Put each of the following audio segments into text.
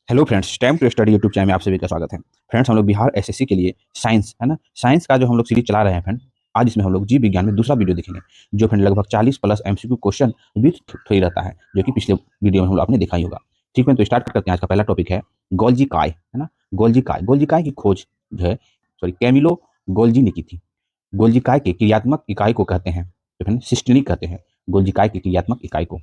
Hello friends, time to study YouTube channel में आप सभी का स्वागत है। फ्रेंड्स, हम लोग बिहार एसएससी के लिए साइंस है ना, साइंस का जो हम लोग सीरीज चला रहे हैं फ्रेंड। आज इसमें हम लोग जीव विज्ञान में दूसरा वीडियो देखेंगे, जो फ्रेंड लगभग 40 plus MCQ question with theory रहता है, जो कि पिछले वीडियो में हम लोग आपने देखा ही होगा। ठीक है, तो स्टार्ट करते हैं। आज का पहला टॉपिक है गोल्जी काय, है ना। गोल्जी काय, गोल्जी काय की खोज जो है कैमिलो गोल्जी ने की थी। गोल्जी काय की क्रियात्मक इकाई को कहते हैं, तो फ्रेंड सिस्टनी कहते हैं गोल्जी काय की क्रियात्मक इकाई को।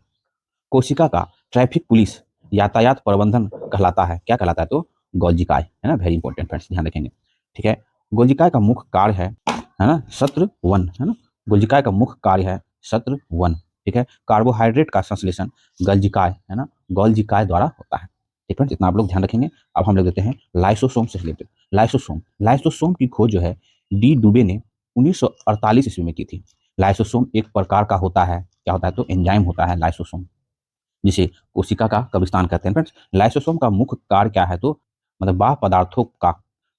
कोशिका का ट्रैफिक पुलिस यातायात प्रबंधन कहलाता है, क्या कहलाता है? तो गोल्जिकाय, है ना। वेरी इंपॉर्टेंट फ्रेंड्स, ध्यान रखेंगे। ठीक है, गोल्जिकाय का मुख्य कार्य है ना, सत्र वन, है ना। गोल्जिकाय का मुख्य कार्य है सत्र वन। ठीक है, कार्बोहाइड्रेट का संश्लेषण गोल्जिकाय, है ना, गोल्जिकाय द्वारा होता है। ठीक है, इतना आप लोग ध्यान रखेंगे। अब हम लोग देते हैं लाइसोसोम से रिलेटेड। लाइसोसोम, लाइसोसोम की खोज जो है डी डुबे ने 1948 ईस्वी में की थी। लाइसोसोम एक प्रकार का होता है, क्या होता है? तो एंजाइम होता है लाइसोसोम, जिसे कोशिका का कब्रिस्तान कहते हैं। फ्रेंड्स, लाइसोसोम का मुख्य कार्य क्या है? तो मतलब बाह्य पदार्थों का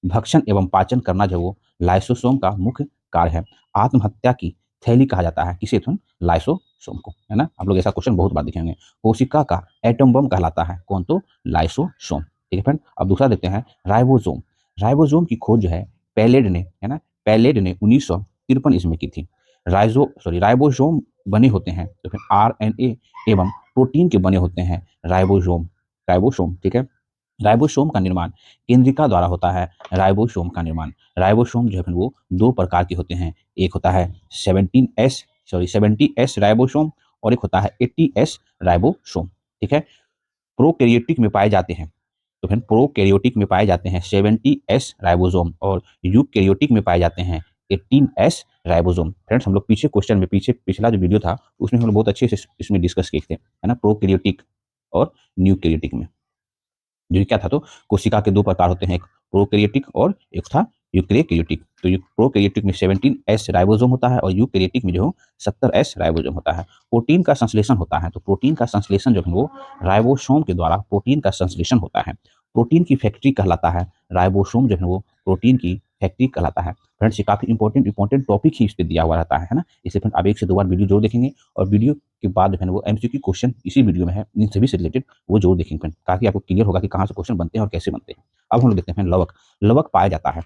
भक्षण एवं पाचन करना, जो वो लाइसोसोम का मुख्य कार्य है। आत्महत्या की थैली कहा जाता है किसे? तो लाइसोसोम को, है ना। आप लोग ऐसा क्वेश्चन बहुत बार देखेंगे। कोशिका का एटम बम कहलाता है कौन? तो लाइसोसोम। ठीक है फ्रेंड, अब दूसरा देखते हैं राइबोसोम। राइबोसोम की खोज जो है पैलेड ने, है ना, पैलेड ने 1953 ईस्वी में की थी। राइबोसोम बने होते हैं तो फिर आरएनए एवं प्रोटीन के बने होते हैं राइबोसोम। राइबोसोम, ठीक है। राइबोसोम का निर्माण केंद्रिका द्वारा होता है। राइबोसोम जो है वो दो प्रकार के होते हैं। एक होता है 70S राइबोसोम, और एक होता है 80S राइबोसोम। ठीक है, प्रोकैरियोटिक में पाए जाते हैं, तो फिर प्रोकैरियोटिक में पाए जाते हैं 70S राइबोसोम, और यूकैरियोटिक में पाए जाते हैं 18S राइबोसोम। फ्रेंड्स, हम लोग पीछे क्वेश्चन में, पीछे पिछला जो वीडियो था उसमें हम लोग बहुत अच्छे से इसमें डिस्कस किए थे, है ना, प्रोकैरियोटिक और न्यूकैरियोटिक में। जो क्या था? तो कोशिका के दो प्रकार होते हैं, एक प्रोकैरियोटिक और एक था यूकैरियोटिक। तो प्रोकैरियोटिक में 17S राइबोसोम होता है, और यूकैरियोटिक में जो 70S राइबोसोम होता है। प्रोटीन का संश्लेषण होता है, तो प्रोटीन का संश्लेषण जो है वो राइबोसोम के द्वारा प्रोटीन का संश्लेषण होता है। प्रोटीन की फैक्ट्री कहलाता है राइबोसोम, जो है वो प्रोटीन की फैक्ट्री कहलाता है। फ्रेंड्स, ये काफी इंपॉर्टेंट टॉपिक ही इस पर दिया हुआ रहता है ना। इसे फ्रेंड आप एक से दो बार वीडियो जरूर देखेंगे, और वीडियो के बाद जो है वो एमसीक्यू क्वेश्चन इसी वीडियो में है, इन सभी से रिलेटेड वो जरूर देखेंगे फ्रेंड, ताकि आपको क्लियर होगा कि कहाँ से क्वेश्चन बनते हैं और कैसे बनते हैं। अब हम लोग देखते हैं लवक। लवक पाया जाता है,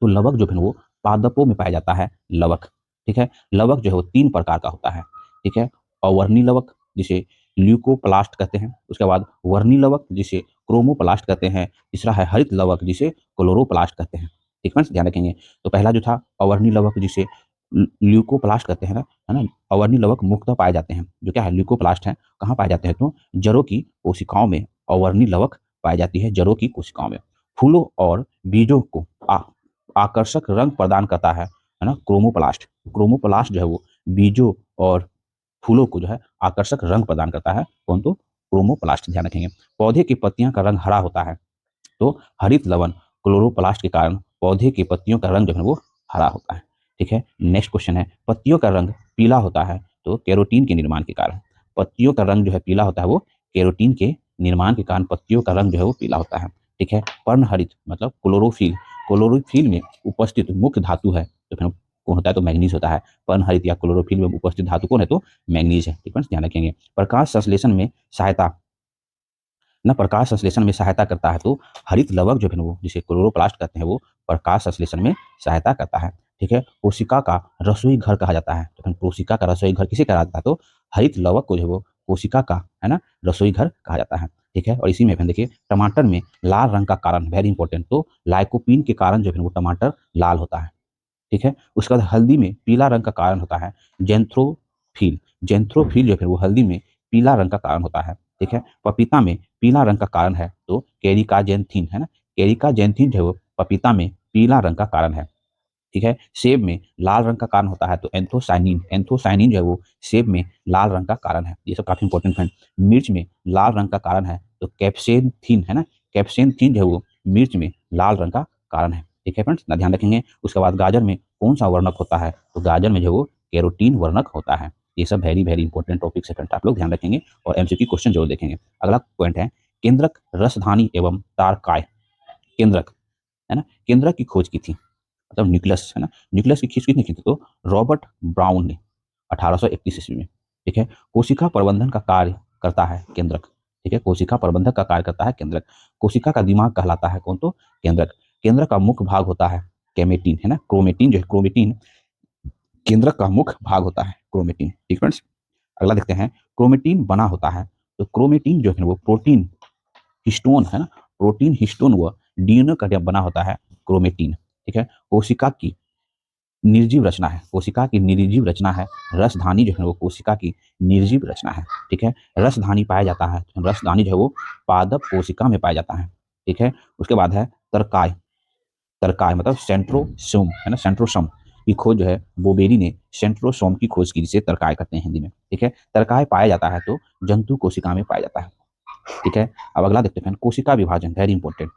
तो लवक जो है वो पादपों में पाया जाता है लवक। ठीक है, लवक जो है वो तीन प्रकार का होता है। ठीक है, अवर्णी लवक जिसे ल्यूकोप्लास्ट कहते हैं, उसके बाद वर्णी लवक जिसे क्रोमोप्लास्ट कहते हैं, तीसरा है हरित लवक जिसे क्लोरोप्लास्ट कहते हैं। ठीक है, ध्यान रखेंगे। तो पहला जो था अवर्णी लवक जिसे ल्यूकोप्लास्ट कहते हैं ना, है ना। अवर्णी लवक मुख्यतः पाए जाते हैं, जो क्या है ल्यूकोप्लास्ट है, कहाँ पाए जाते हैं? तो जड़ों की कोशिकाओं में अवर्णी लवक पाई जाती है, जड़ों की कोशिकाओं में। फूलों और बीजों को आकर्षक रंग प्रदान करता है ना, क्रोमोप्लास्ट। क्रोमोप्लास्ट जो है वो बीजों और फूलों को जो है आकर्षक रंग प्रदान करता है कौन? तो क्रोमोप्लास्ट, ध्यान रखेंगे। पौधे की पत्तियां का रंग हरा होता है, तो हरित लवण क्लोरोप्लास्ट के कारण पौधे की पत्तियों का रंग जो है वो हरा होता है। ठीक है, नेक्स्ट क्वेश्चन है पत्तियों का रंग पीला होता है, तो कैरोटीन के निर्माण के कारण। पत्तियों का रंग जो है पीला होता है, वो कैरोटीन के निर्माण के कारण पत्तियों का रंग जो है वो पीला होता है। ठीक है, पर्णहरित मतलब क्लोरोफिल, क्लोरोफिल में उपस्थित मुख्य धातु है, तो फिर कौन होता है? तो मैग्नीज होता है। पर्णहरित या क्लोरोफिल में उपस्थित धातु कौन है? तो मैग्नीज है। ठीक है, ध्यान रखेंगे। प्रकाश संश्लेषण में सहायता न प्रकाश संश्लेषण में सहायता करता है, तो हरित लवक जो है वो जिसे क्लोरोप्लास्ट कहते हैं, वो प्रकाश संश्लेषण में सहायता करता है। ठीक है, कोशिका का रसोई घर कहा जाता है, तो कोशिका का रसोई घर किसे कहा जाता है? तो हरित लवक को जो है वो कोशिका का, है ना, रसोई घर कहा जाता है। ठीक है, और इसी में देखिए टमाटर में लाल रंग का कारण, वेरी इंपॉर्टेंट, तो लाइकोपीन के कारण जो है वो टमाटर लाल होता है। ठीक है, उसके बाद हल्दी में पीला रंग का कारण होता है जेंथ्रोफिल। जेंथ्रोफिल जो है वो हल्दी में पीला रंग का कारण होता है। ठीक है, पपीता में पीला रंग का कारण है, तो कैरिकाजेंथिन, है ना। कैरिकाजेंथिन जो है वो पपीता में पीला रंग का कारण है। ठीक है, सेब में लाल रंग का कारण होता है, तो एंथोसाइनिन, एंथोसाइनिन जो है वो सेब में लाल रंग का कारण है। ये सब काफी इंपॉर्टेंट है। मिर्च में लाल रंग का कारण है, तो कैप्सेंथिन, है ना। कैप्सेंथिन जो है वो मिर्च में लाल रंग का कारण है। ठीक है फ्रेंड्स, ना ध्यान रखेंगे। उसके बाद गाजर में कौन सा वर्णक होता है? तो गाजर में जो है वो कैरोटीन वर्णक होता है। ये सब वेरी वेरी इंपॉर्टेंट टॉपिक है फ्रेंड्स, आप लोग ध्यान रखेंगे और एमसीक्यू क्वेश्चन जरूर देखेंगे। अगला पॉइंट है केंद्रक, रसधानी एवं तारकाय। केंद्रक, है ना, केंद्रक की खोज की थी, मतलब न्यूक्लियस, है ना। न्यूक्लियस की खोज किसने की थी? तो रॉबर्ट ब्राउन ने 1831 ईस्वी में। ठीक है, कोशिका प्रबंधन का कार्य करता है केंद्रक। ठीक है। कोशिका प्रबंधक का कार्य करता है केंद्रक। कोशिका का दिमाग कहलाता है कौन? तो केंद्रक। केंद्रक का मुख्य भाग होता है कैमेटीन, है ना। क्रोमेटीन जो है, क्रोमेटीन केंद्रक का मुख्य भाग होता है, क्रोमेटीन। ठीक फ्रेंड्स, अगला देखते हैं। क्रोमेटीन बना होता है, तो क्रोमेटीन जो है वो प्रोटीन हिस्टोन, है ना, प्रोटीन हिस्टोन व डीएनए का बना होता है क्रोमेटीन। ठीक है। कोशिका की निर्जीव रचना है, कोशिका की निर्जीव रचना है रसधानी जो है वो कोशिका की निर्जीव रचना है। ठीक है। रसधानी पाया जाता है, तो रसधानी जो है वो पादप कोशिका में पाया जाता है। ठीक है। उसके बाद है तरकाय। तरकाय मतलब सेंट्रोसोम, है ना, सेंट्रोसोम की खोज जो है बोबेरी ने सेंट्रोसोम की खोज की, जिसे तरकाय कहते हैं हिंदी में। ठीक है। तरकाय पाया जाता है तो जंतु कोशिका में पाया जाता है। ठीक है। अब अगला देखते हैं, कोशिका विभाजन, वेरी इंपॉर्टेंट,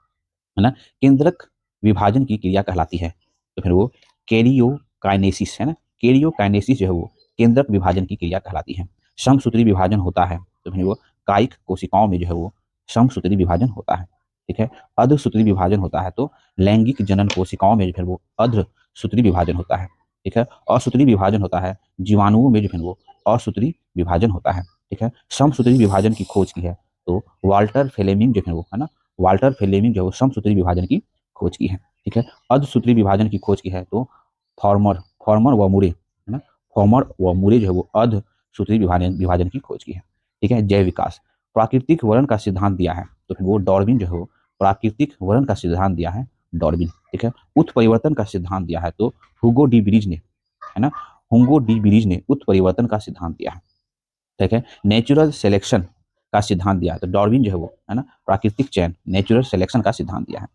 है ना। केंद्रक विभाजन की क्रिया कहलाती है, तो फिर वो कैरियोकाइनेसिस, है ना। कैरियोकाइनेसिस जो है वो केंद्रक विभाजन की क्रिया कहलाती है। समसूत्री विभाजन होता है, तो फिर वो कायिक कोशिकाओं में जो है वो समसूत्री विभाजन होता है। ठीक है। अर्धसूत्री विभाजन होता है, तो लैंगिक जनन कोशिकाओं में जो है वो अर्धसूत्री विभाजन होता है। ठीक है। असूत्री विभाजन होता है जीवाणुओं में जो है वो असूत्री विभाजन होता है। ठीक है। समसूत्री विभाजन की खोज की है तो वाल्टर फ्लेमिंग जो है वो, है ना, वाल्टर फ्लेमिंग जो है समसूत्री विभाजन की खोज की है। ठीक है। अर्धसूत्री विभाजन की खोज की है तो फॉर्मर फॉर्मर व मुरे, है ना, फॉर्मर व मुरे जो है वो अर्धसूत्री विभाजन विभाजन की खोज की है। ठीक है। जैव विकास, प्राकृतिक वर्ण का सिद्धांत दिया है, तो फिर वो डार्विन जो है वो प्राकृतिक वर्ण का सिद्धांत दिया है, डार्विन। ठीक है। उत्परिवर्तन का सिद्धांत दिया है तो हुगो डी ब्रिज ने, है ना, हुगो डी ब्रिज ने उत्परिवर्तन का सिद्धांत दिया है। ठीक है। नेचुरल सिलेक्शन का सिद्धांत दिया है तो डार्विन जो है वो, है ना, प्राकृतिक चयन, नेचुरल सिलेक्शन का सिद्धांत दिया है।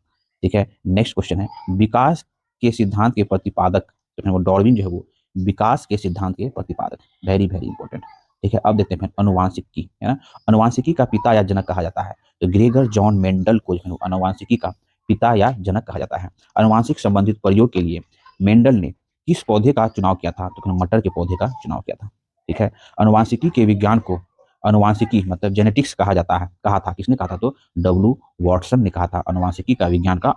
ठीक है। नेक्स्ट क्वेश्चन है, विकास के सिद्धांत के प्रतिपादक, तो वो डार्विन जो है वो विकास के सिद्धांत के प्रतिपादक, वेरी वेरी इंपॉर्टेंट। ठीक है। अब देखते हैं अनुवांशिकी, है ना। अनुवांशिकी का पिता या जनक कहा जाता है, तो ग्रेगर जॉन मेंडल को जो है अनुवांशिकी का पिता या जनक कहा जाता है। अनुवांशिक संबंधित प्रयोग के लिए मेंडल ने किस पौधे का चुनाव किया था? तो मटर के पौधे का चुनाव किया था। ठीक है। अनुवांशिकी के विज्ञान को, अनुवांशिकी मतलब जेनेटिक्स कहा जाता है, कहा था, किसने कहा था? तो डब्ल्यू वॉटसन ने कहा था अनुवांशिकी का विज्ञान का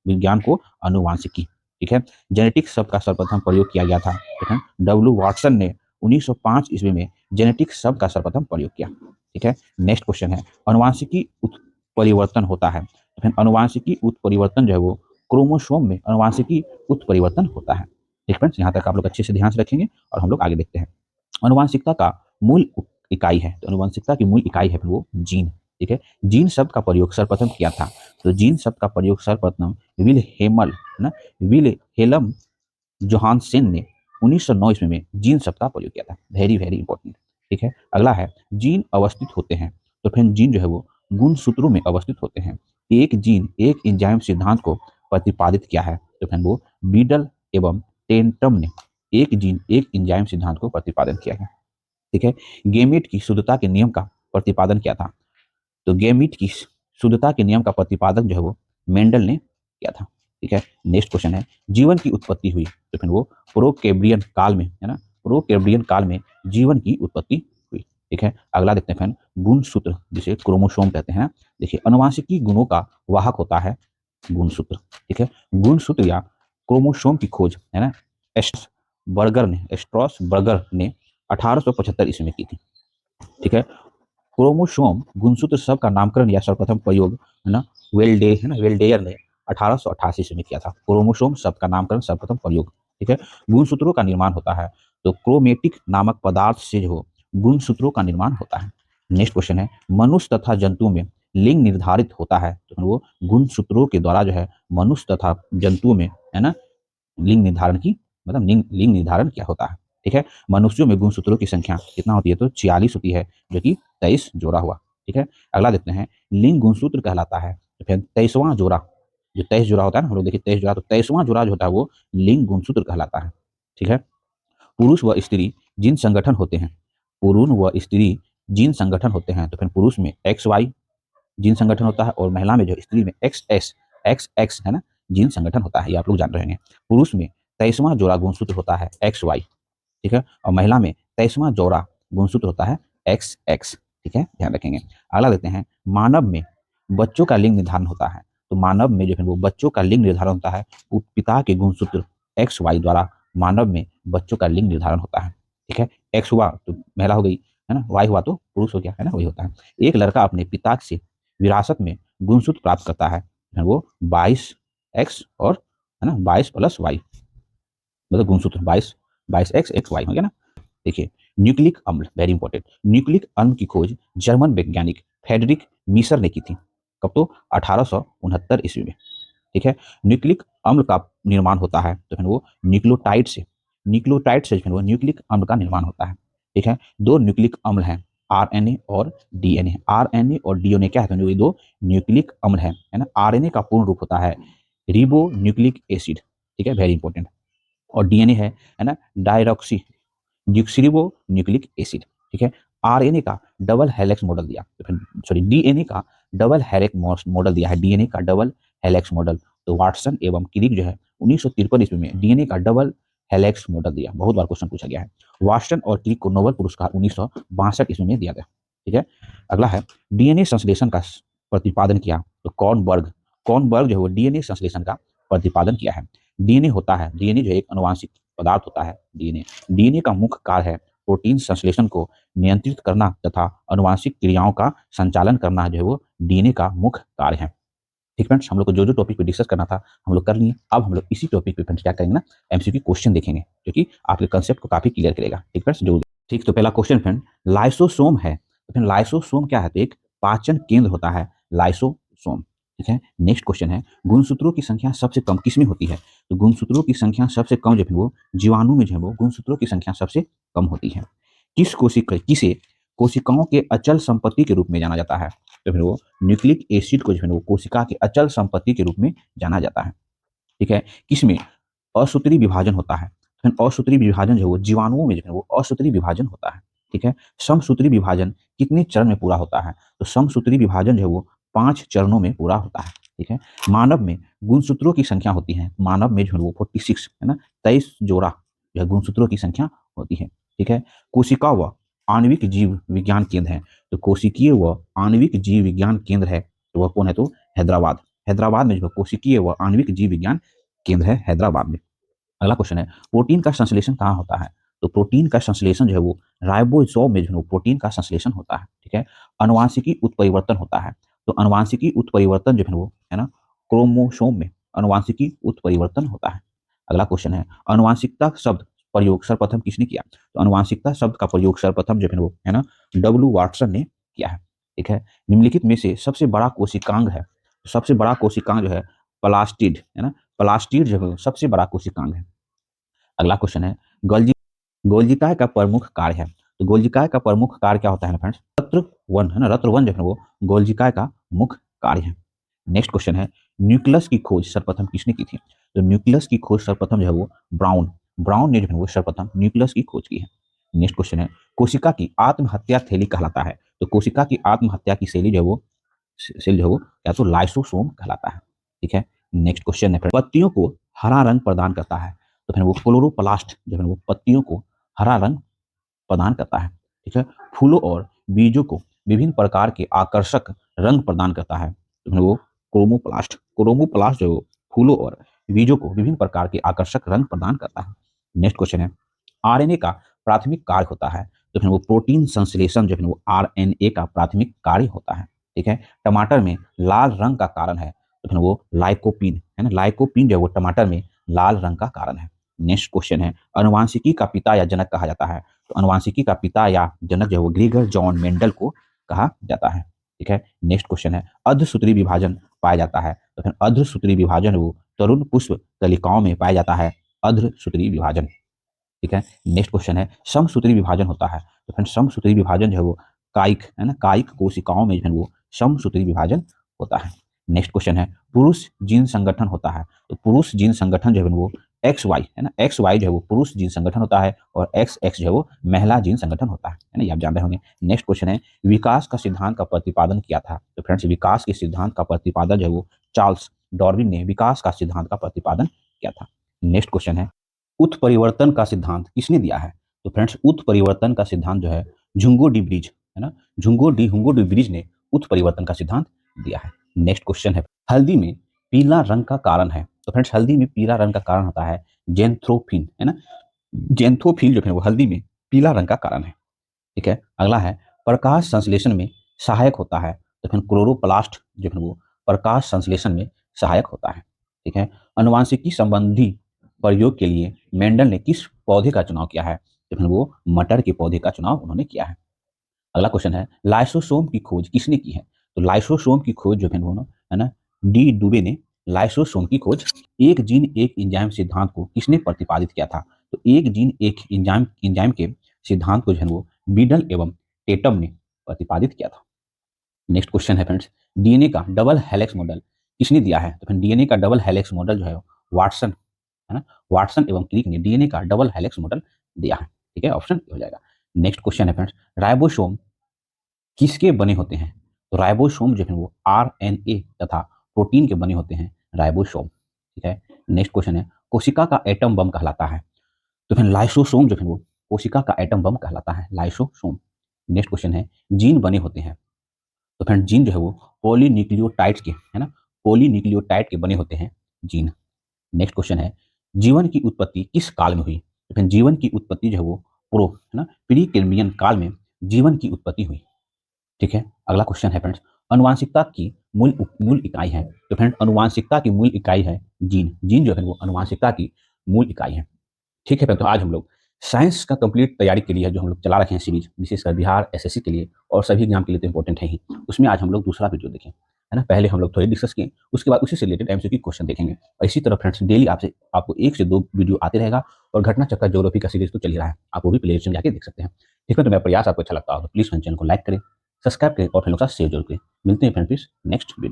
विज्ञान को अनुवांशिकी। ठीक है। जेनेटिक्स शब्द का सर्वप्रथम प्रयोग किया गया था, ठीक है, डब्ल्यू वॉटसन ने 1905 ईस्वी में जेनेटिक्स शब्द का सर्वप्रथम प्रयोग किया। ठीक है। नेक्स्ट क्वेश्चन है, अनुवांशिकी उत्परिवर्तन होता है, तो फिर अनुवांशिकी उत्परिवर्तन जो है वो क्रोमोसोम में अनुवांशिकी उत्परिवर्तन होता है। ठीक फ्रेंड्स, यहाँ तक आप लोग अच्छे से ध्यान से रखेंगे और हम लोग आगे देखते हैं। अनुवांशिकता का मूल इकाई है, तो अनुवांशिकता की मूल इकाई है वो जीन। ठीक है। जीन शब्द का प्रयोग सर्वप्रथम किया था, तो जीन शब्द का प्रयोग सर्वप्रथम विल हेमल, है ना, विल हेलम जोहानसेन ने 1909 ईस्वी में जीन शब्द का प्रयोग किया था, वेरी वेरी इंपॉर्टेंट। ठीक है। अगला है, जीन अवस्थित होते हैं, तो फिर जीन जो है वो गुणसूत्रों में अवस्थित होते हैं। एक जीन एक एंजाइम सिद्धांत को प्रतिपादित किया है, तो फिर वो बीडल एवं टेंटम ने एक जीन एक एंजाइम सिद्धांत को प्रतिपादन किया है। ठीक है। गेमेट की शुद्धता के नियम का प्रतिपादन किया था, तो गेमेट की शुद्धता के नियम का प्रतिपादन जो है वो मेंडल ने किया था। ठीक है। नेक्स्ट क्वेश्चन है, जीवन की उत्पत्ति हुई, तो फिर वो प्रोकैम्ब्रियन काल में, है ना, प्रोकैम्ब्रियन काल में जीवन की उत्पत्ति हुई। ठीक है। अगला देखते हैं फिर गुणसूत्र, जिसे क्रोमोसोम कहते हैं। देखिए, अनुवांशिकी गुणों का वाहक होता है गुणसूत्र। ठीक है। गुणसूत्र या क्रोमोसोम की खोज, है ना, स्ट्रॉस बर्गर ने 1875 ईस्वी में की थी। ठीक है। क्रोमोसोम गुणसूत्र शब्द का नामकरण या सर्वप्रथम प्रयोग, है ना, है ना, वेल्डेयर ने 1888 ईस्वी में किया था। क्रोमोसोम शब्द का नामकरण सर्वप्रथम प्रयोग। ठीक है। गुणसूत्रों का निर्माण होता है, तो क्रोमेटिक नामक पदार्थ से जो गुणसूत्रों का निर्माण होता है। नेक्स्ट क्वेश्चन है, मनुष्य तथा जंतु में लिंग निर्धारित होता है, तो वो गुणसूत्रों के द्वारा जो है मनुष्य तथा जंतुओं में, है ना, लिंग निर्धारण की, मतलब लिंग निर्धारण क्या होता है। ठीक है। मनुष्यों में गुणसूत्रों की संख्या कितना होती है? तो 46 होती है, जो कि 23 जोड़ा हुआ। ठीक है। अगला देखते हैं, लिंग गुणसूत्र कहलाता है, तो फिर 23वां जोड़ा, जो 23 जोड़ा होता है ना, हम लोग देखिए 23 जोड़ा, तो 23वां जोड़ा जो होता है वो लिंग गुणसूत्र कहलाता है। ठीक है। पुरुष व स्त्री जिन संगठन होते हैं, पुरुष व स्त्री जिन संगठन होते हैं, तो फिर पुरुष में XY जीन संगठन होता है और महिला में जो स्त्री में XX, है ना, जीन संगठन होता है, ये आप लोग जान रहे हैं। पुरुष में 23वां जोड़ा गुणसूत्र होता है XY। ठीक है। और महिला में 23वां जोड़ा गुणसूत्र होता है XX। ठीक है, ध्यान रखेंगे। अगला देखते हैं, मानव में बच्चों का लिंग निर्धारण होता है, तो मानव में जो है वो बच्चों का लिंग निर्धारण होता है पिता के गुणसूत्र XY द्वारा, मानव में बच्चों का लिंग निर्धारण होता है। ठीक है। X हुआ तो महिला हो गई, है ना, वाई हुआ तो पुरुष हो गया, है ना, वही होता है। एक लड़का अपने पिता से विरासत में गुणसूत्र प्राप्त करता है, वो 22x और, है ना, 22 + y, मतलब गुणसूत्र 22x हो गया ना। देखिए, न्यूक्लिक अम्ल, वेरी इंपॉर्टेंट, न्यूक्लिक अम्ल की खोज जर्मन वैज्ञानिक फ्रेडरिक मीसर ने की थी। कब? तो 1869 ईस्वी में। ठीक है, न्यूक्लिक अम्ल का निर्माण होता है तो फिर वो न्यूक्लियोटाइड से फिर वो न्यूक्लिक अम्ल का निर्माण होता है। ठीक है, दो न्यूक्लिक अम्ल हैं, आरएनए और डीएनए। आरएनए और डीएनए क्या है? ये दो न्यूक्लिक अम्ल है ना। आरएनए का पूर्ण रूप होता है रिबो न्यूक्लिक एसिड, ठीक है, वेरी इंपॉर्टेंट। और डीएनए है ना, डायरॉक्सी डिऑक्सिरिबो न्यूक्लिक एसिड। ठीक है, आरएनए का डबल हेलिक्स मॉडल दिया, तो फिर सॉरी डीएनए का डबल हेलिक्स मॉडल दिया है, डीएनए का डबल हेलिक्स मॉडल। तो वाटसन एवं क्रिक जो है 1953 ईस्वी में डीएनए का डबल हेलिक्स मॉडल दिया। बहुत बार क्वेश्चन पूछा गया है। वाटसन और क्रिक को नोबेल पुरस्कार 1962 ईस्वी में दिया गया। ठीक है, अगला है डीएनए संश्लेषण का प्रतिपादन किया तो कॉर्नबर्ग जो है वो डीएनए संश्लेषण का प्रतिपादन किया है। डीएनए होता है, डीएनए जो एक अनुवांशिक पदार्थ होता है। डीएनए का मुख्य कार्य है प्रोटीन संश्लेषण को नियंत्रित करना तथा अनुवांशिक क्रियाओं का संचालन करना, जो है वो डीएनए का मुख्य कार्य है। ठीक फ्रेंड्स, हम लोग को जो जो टॉपिक पे डिस्कस करना था हम लोग कर लिए। अब हम लोग इसी टॉपिक पे फ्रेंड्स क्या करेंगे ना, एमसीक्यू क्वेश्चन देखेंगे जो कि आपके कंसेप्ट को काफी क्लियर करेगा। ठीक फ्रेंड्स, जो ठीक, तो पहला क्वेश्चन फ्रेंड, लाइसोसोम है, तो फिर लाइसोसोम क्या है? तो एक पाचन केंद्र होता है लाइसोसोम। ठीक है, नेक्स्ट क्वेश्चन है, गुणसूत्रों की संख्या सबसे कम किसमें होती है? तो गुणसूत्रों की संख्या सबसे कम जो है वो जीवाणु में जो है वो गुणसूत्रों की संख्या सबसे कम होती है। किसे कोशिकाओं के अचल संपत्ति के रूप में जाना जाता है? तो फिर वो न्यूक्लिक एसिड को जो है वो कोशिका के अचल संपत्ति के रूप में जाना जाता है। ठीक है, किसमें असूत्री विभाजन होता है? तो असूत्री विभाजन जो है वो जीवाणुओं में जो है वो असूत्री विभाजन होता है। ठीक है, समसूत्री विभाजन कितने चरण में पूरा होता है? तो समसूत्री विभाजन जो है वो 5 चरणों में पूरा होता है। ठीक है, मानव में गुणसूत्रों की संख्या होती है, मानव में जो है वो 46, है ना, 23 जोड़ा जो है गुणसूत्रों की संख्या होती है। ठीक है, कोशिका व आणविक जीव विज्ञान केंद्र है, तो कोशिकीय व आणविक जीव विज्ञान केंद्र है तो वह कौन है? तो हैदराबाद। हैदराबाद में जो कोशिकीय व आणविक जीव विज्ञान केंद्र है, हैदराबाद में। अगला क्वेश्चन है, प्रोटीन का संश्लेषण कहाँ होता है? तो प्रोटीन का संश्लेषण जो है वो राइबोसोम में जो है प्रोटीन का संश्लेषण होता है। ठीक है, अनुवांशिकी उत्परिवर्तन होता है, तो अनुवांशिकी उत्परिवर्तन जो है वो, है ना, क्रोमोसोम में अनुवांशिकी उत्परिवर्तन होता है। अगला क्वेश्चन है, अनुवांशिकता शब्द प्रयोग सर्वप्रथम किसने किया? तो अनुवांशिकता शब्द का प्रयोग सर्वप्रथम जो है वो, है ना, डब्ल्यू वाटसन ने किया है। ठीक है, निम्नलिखित में से सबसे बड़ा कोशिकांग है, सबसे बड़ा कोशिकांग जो है प्लास्टिड, है ना, प्लास्टिड जो है सबसे बड़ा कोशिकांग है। अगला क्वेश्चन है, गोल्जी गोल्जिकाय का प्रमुख कार्य है, तो गोल्जिकाय का प्रमुख कार्य क्या होता है फ्रेंड्स? रत्र वन, है ना, रत्र वन जो है वो गोल्जिकाय का मुख्य कार्य है। नेक्स्ट क्वेश्चन है, न्यूक्लियस की खोज सर्वप्रथम किसने की थी? तो न्यूक्लियस की खोज सर्वप्रथम जो है वो ब्राउन ब्राउन ने जो है वो सर्वप्रथम न्यूक्लियस की खोज की है। नेक्स्ट क्वेश्चन है, कोशिका की आत्महत्या थैली कहलाता है, तो कोशिका की आत्महत्या की शैली जो है वो सेल जो है वो या तो लाइसोसोम कहलाता है। ठीक है, नेक्स्ट क्वेश्चन है, पत्तियों को हरा रंग प्रदान करता है, तो फिर वो क्लोरोप्लास्ट जो है वो पत्तियों को हरा रंग प्रदान करता है। ठीक है, फूलों और बीजों को विभिन्न प्रकार के आकर्षक रंग प्रदान करता है, तो फिर वो क्रोमोप्लास्ट जो है वो फूलों और बीजों को विभिन्न प्रकार के आकर्षक रंग प्रदान करता है। नेक्स्ट क्वेश्चन है, आरएनए का प्राथमिक कार्य होता है, तो फिर वो प्रोटीन संश्लेषण जो है वो आरएनए का प्राथमिक कार्य होता है। ठीक है, टमाटर में लाल रंग का कारण है, तो फिर वो लाइकोपीन, है ना, लाइकोपीन जो है वो टमाटर में लाल रंग का कारण है। नेक्स्ट क्वेश्चन है, अनुवांशिकी का पिता या जनक कहा जाता है, तो अनुवांशिकी का पिता या जनक जो है वो ग्रीगर जॉन मेंडल को कहा जाता है। ठीक है, नेक्स्ट क्वेश्चन है, अर्धसूत्री विभाजन पाया जाता है, तो फिर अर्धसूत्री विभाजन वो तरुण पुष्प कलिकाओं में पाया जाता है, अर्धसूत्री विभाजन। ठीक है, नेक्स्ट क्वेश्चन है, समसूत्री विभाजन होता है, तो फ्रेंड समसूत्री विभाजन जो है वो कायिक, है ना, कायिक कोशिकाओं में जो है वो समसूत्री विभाजन होता है। नेक्स्ट क्वेश्चन है, पुरुष जीन संगठन होता है, तो पुरुष जीन संगठन जो है वो एक्स वाई, है ना, एक्स वाई जो है वो पुरुष जीन संगठन होता है और एक्स एक्स जो है वो महिला जीन संगठन होता है ना, ये आप जान रहे होंगे। नेक्स्ट क्वेश्चन है, विकास का सिद्धांत का प्रतिपादन किया था, तो फ्रेंड्स विकास के सिद्धांत का प्रतिपादन जो है वो चार्ल्स डार्विन ने विकास का सिद्धांत का प्रतिपादन किया था। नेक्स्ट क्वेश्चन है, उत्परिवर्तन का सिद्धांत किसने दिया है? तो फ्रेंड्स उत्परिवर्तन का सिद्धांत जो है झुंगो डी ब्रिज, है ना, हुंगो डी ब्रिज ने उत्परिवर्तन का सिद्धांत दिया है। नेक्स्ट क्वेश्चन है, हल्दी में पीला रंग का कारण है, तो फ्रेंड्स हल्दी में पीला रंग का कारण होता है जेंथ्रोफिन, है ना, जेंथोफिल जो है वो हल्दी में पीला रंग का कारण है। ठीक है। अगला है प्रकाश संश्लेषण में सहायक होता है, तो फिर क्लोरोप्लास्ट जो है वो प्रकाश संश्लेषण में सहायक होता है। ठीक है। अनुवांशिकी संबंधी प्रयोग के लिए मेंडल ने किस पौधे का चुनाव किया है, तो फिर वो मटर के पौधे का चुनाव उन्होंने किया है। अगला क्वेश्चन है लाइसोसोम की खोज किसने की है, तो लाइसोसोम की खोज जो है वो है ना डी दुबे ने लाइसोसोम की खोज। एक जीन एक एंजाइम सिद्धांत को किसने प्रतिपादित किया था, तो एक जीन एक एंजाइम एंजाइम के सिद्धांत को जो है वो बीडल एवं टेटम ने प्रतिपादित किया था। नेक्स्ट क्वेश्चन है फ्रेंड्स, डीएनए का डबल हेलिक्स मॉडल किसने दिया है, तो फिर डीएनए का डबल हेलिक्स मॉडल जो है वाटसन, है ना, वाटसन एवं क्रिक ने डीएनए का डबल हेलिक्स मॉडल दिया है। ठीक है, ऑप्शन हो जाएगा। नेक्स्ट क्वेश्चन है फ्रेंड्स, राइबोसोम किसके बने होते हैं, तो राइबोसोम जो है वो आरएनए तथा प्रोटीन के बने होते हैं राइबोसोम। ठीक है। नेक्स्ट क्वेश्चन है कोशिका का एटम बम कहलाता है, तो फिर लाइसोसोम जो है वो कोशिका का एटम बम कहलाता है लाइसोसोम। नेक्स्ट क्वेश्चन है जीन बने होते हैं, तो फ्रेंड जीन जो है वो पॉलीन्यूक्लियोटाइड्स के, है ना, पॉलीन्यूक्लियोटाइड के बने होते हैं जीन। नेक्स्ट क्वेश्चन है जीवन की उत्पत्ति किस काल में हुई, तो फिर जीवन की उत्पत्ति जो है वो है ना, प्री कैम्ब्रियन काल में जीवन की उत्पत्ति हुई। ठीक है। अगला क्वेश्चन है फ्रेंड्स, अनुवांशिकता की मूल इकाई है, तो फ्रेंड अनुवांशिकता की मूल इकाई है जीन। जीन जो है वो अनुवांशिकता की मूल इकाई है। ठीक है फ्रेंड, तो आज हम लोग साइंस का कंप्लीट तैयारी के लिए जो हम लोग चला रखे हैं सीरीज, विशेषकर बिहार एसएससी के लिए और सभी एग्जाम के लिए तो इंपॉर्टेंट है ही, उसमें आज हम लोग दूसरा वीडियो देखें, है ना। पहले हम लोग थोड़े डिस्कस किए, उसके बाद उसी से रिलेटेड एमसीक्यू क्वेश्चन देखेंगे। और इसी तरह फ्रेंड्स डेली आपसे आपको 1 से 2 वीडियो आते रहेगा। और घटना चक्कर ज्योग्राफी का सीरीज तो चल ही रहा है, आप वो भी प्ले लिस्ट में जाके देख सकते हैं। ठीक है, तो मेरा प्रयास आपको अच्छा लगता हो तो प्लीज़ चैनल को लाइक करें, सब्सक्राइब करें और फिर लोग साथ शेयर जरूर करें। मिलते हैं फ्रेंड्स नेक्स्ट वीडियो।